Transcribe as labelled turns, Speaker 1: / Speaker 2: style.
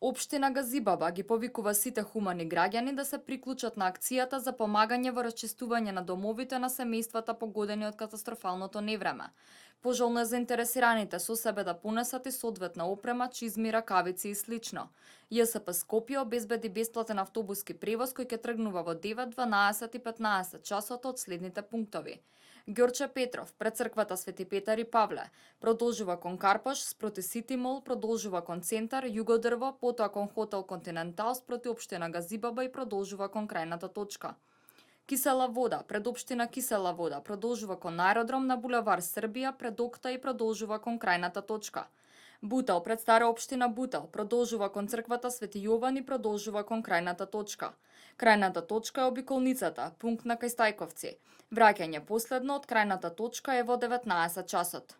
Speaker 1: Општина Газибаба ги повикува сите хумани граѓани да се приклучат на акцијата за помагање во расчистување на домовите на семејствата погодени од катастрофалното невреме. Пожелно е заинтересираните со себе да понесат и соодветна опрема, чизми, ракавици и слично. ЈСП Скопје обезбеди бесплатен автобуски превоз кој ќе тргнува во 9, 12 и 15 часот од следните пунктови. Ѓорче Петров, пред црквата Свети Петар и Павле, продолжува кон Карпаш, спроти Сити Мол, продолжува кон Центар, Југодрво, потоа кон Хотел Континентал, спроти општина Газибаба и продолжува кон крајната точка. Кисела вода, пред општина Кисела вода, продолжува кон аеродром на булевар Србија, пред Окта и продолжува кон крајната точка. Бутел, пред стара општина Бутел, продолжува кон црквата Свети Јован и продолжува кон крајната точка. Крајната точка е обиколницата, пункт на Кај Стајковци. Враќање последно од крајната точка е во 19 часот.